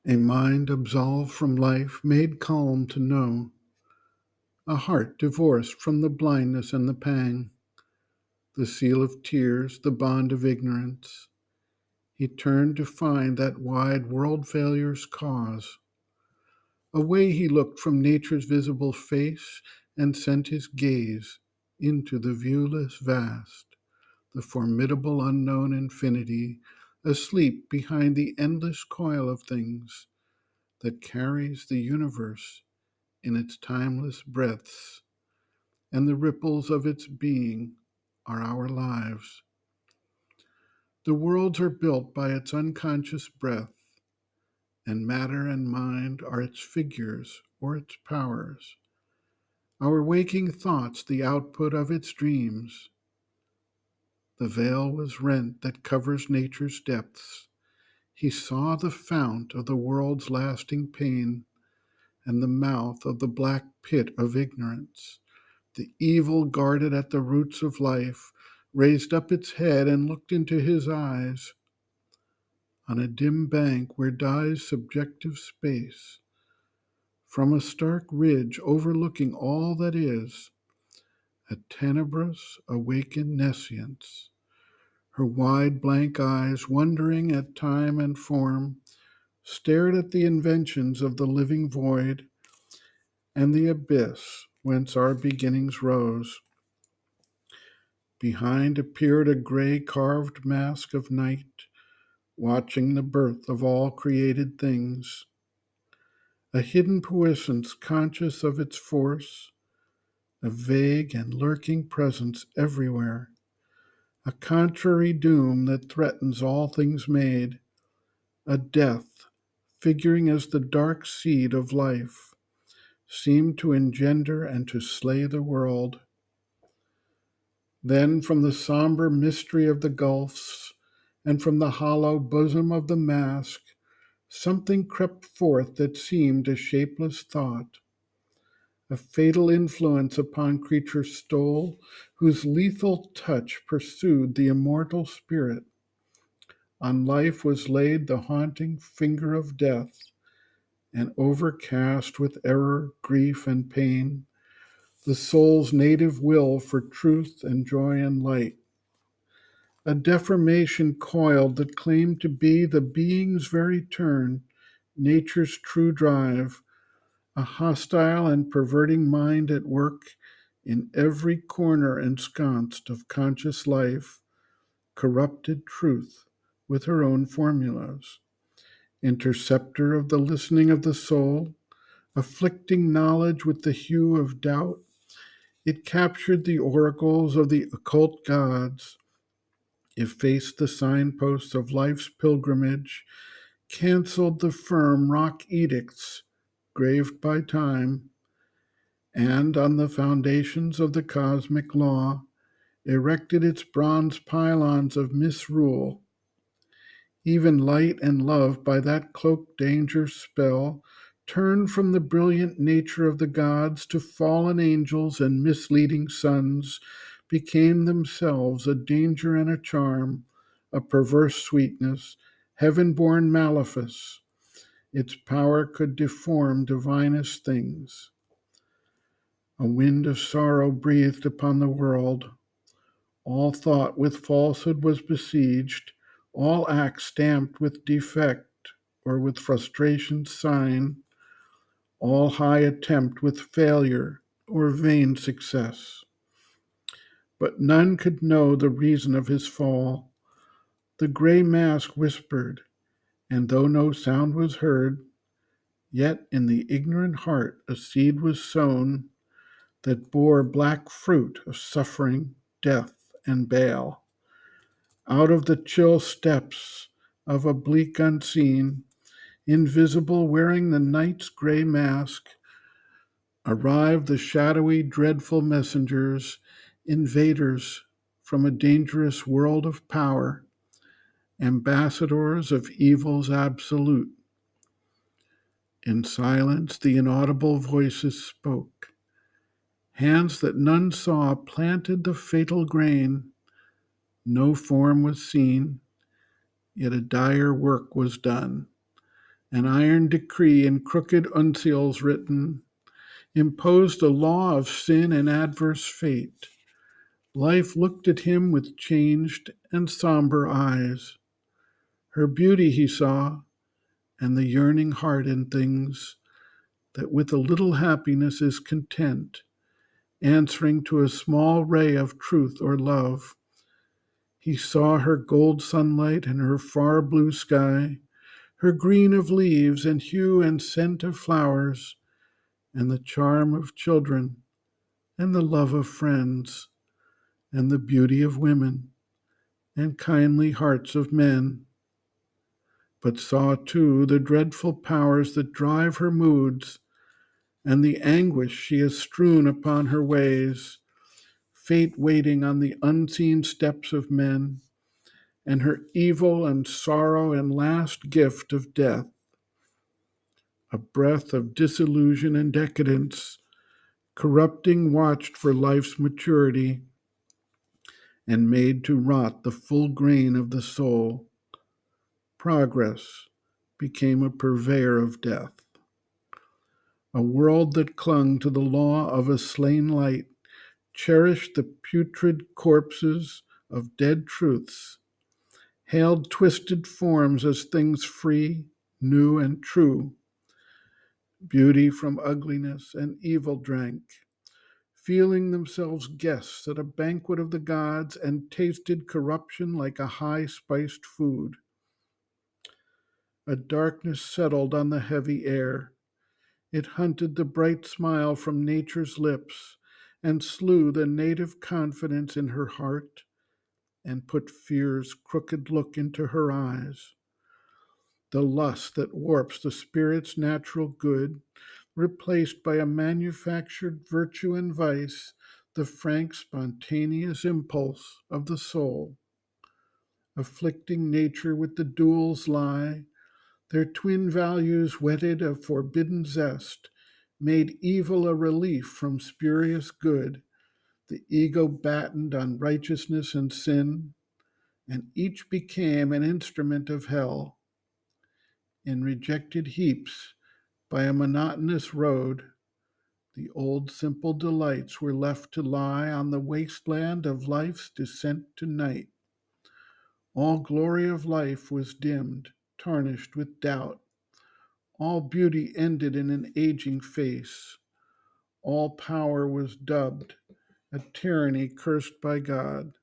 A mind absolved from life, made calm to know, a heart divorced from the blindness and the pang, the seal of tears, the bond of ignorance. He turned to find that wide world failure's cause. Away he looked from nature's visible face and sent his gaze into the viewless vast, the formidable unknown infinity, asleep behind the endless coil of things that carries the universe in its timeless breaths, and the ripples of its being are our lives. The worlds are built by its unconscious breath, and matter and mind are its figures or its powers. Our waking thoughts the output of its dreams. The veil was rent that covers nature's depths. He saw the fount of the world's lasting pain and the mouth of the black pit of ignorance. The evil guarded at the roots of life raised up its head and looked into his eyes. On a dim bank where dies subjective space, from a stark ridge overlooking all that is, a tenebrous, awakened nescience, her wide blank eyes, wondering at time and form, stared at the inventions of the living void and the abyss whence our beginnings rose. Behind appeared a gray carved mask of night, watching the birth of all created things, a hidden puissance conscious of its force, a vague and lurking presence everywhere, a contrary doom that threatens all things made, a death figuring as the dark seed of life, seemed to engender and to slay the world. Then from the somber mystery of the gulfs, and from the hollow bosom of the mask, something crept forth that seemed a shapeless thought. A fatal influence upon creatures stole, whose lethal touch pursued the immortal spirit. On life was laid the haunting finger of death, and overcast with error, grief, and pain, the soul's native will for truth and joy and light. A deformation coiled that claimed to be the being's very turn, nature's true drive, a hostile and perverting mind at work in every corner ensconced of conscious life, corrupted truth with her own formulas, interceptor of the listening of the soul, afflicting knowledge with the hue of doubt. It captured the oracles of the occult gods, effaced the signposts of life's pilgrimage, canceled the firm rock edicts graved by time, and on the foundations of the cosmic law erected its bronze pylons of misrule. Even light and love by that cloaked danger's spell turned from the brilliant nature of the gods to fallen angels and misleading sons, became themselves a danger and a charm, a perverse sweetness, heaven-born malefice. Its power could deform divinest things. A wind of sorrow breathed upon the world. All thought with falsehood was besieged, all act stamped with defect or with frustration's sign, all high attempt with failure or vain success. But none could know the reason of his fall. The gray mask whispered, and though no sound was heard, yet in the ignorant heart a seed was sown that bore black fruit of suffering, death, and bale. Out of the chill steps of a bleak unseen, invisible, wearing the night's gray mask, arrived the shadowy, dreadful messengers, invaders from a dangerous world of power, ambassadors of evil's absolute. In silence, the inaudible voices spoke. Hands that none saw planted the fatal grain. No form was seen, yet a dire work was done. An iron decree in crooked uncials written imposed a law of sin and adverse fate. Life looked at him with changed and somber eyes. Her beauty he saw, and the yearning heart in things that with a little happiness is content, answering to a small ray of truth or love. He saw her gold sunlight and her far blue sky, her green of leaves and hue and scent of flowers, and the charm of children, and the love of friends, and the beauty of women, and kindly hearts of men, but saw too the dreadful powers that drive her moods, and the anguish she has strewn upon her ways, fate waiting on the unseen steps of men, and her evil and sorrow and last gift of death, a breath of disillusion and decadence, corrupting watched for life's maturity, and made to rot the full grain of the soul. Progress became a purveyor of death. A world that clung to the law of a slain light cherished the putrid corpses of dead truths, hailed twisted forms as things free, new, and true. Beauty from ugliness and evil drank, feeling themselves guests at a banquet of the gods, and tasted corruption like a high spiced food. A darkness settled on the heavy air. It hunted the bright smile from nature's lips, and slew the native confidence in her heart, and put fear's crooked look into her eyes. The lust that warps the spirit's natural good, replaced by a manufactured virtue and vice, the frank, spontaneous impulse of the soul. Afflicting nature with the dual's lie, their twin values whetted a forbidden zest, made evil a relief from spurious good, the ego battened on righteousness and sin, and each became an instrument of hell. In rejected heaps by a monotonous road, the old simple delights were left to lie on the wasteland of life's descent to night. All glory of life was dimmed, tarnished with doubt. All beauty ended in an aging face. All power was dubbed a tyranny cursed by God,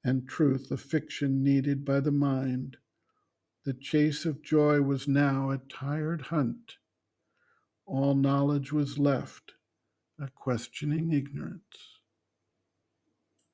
and truth a fiction needed by the mind. The chase of joy was now a tired hunt. All knowledge was left a questioning ignorance.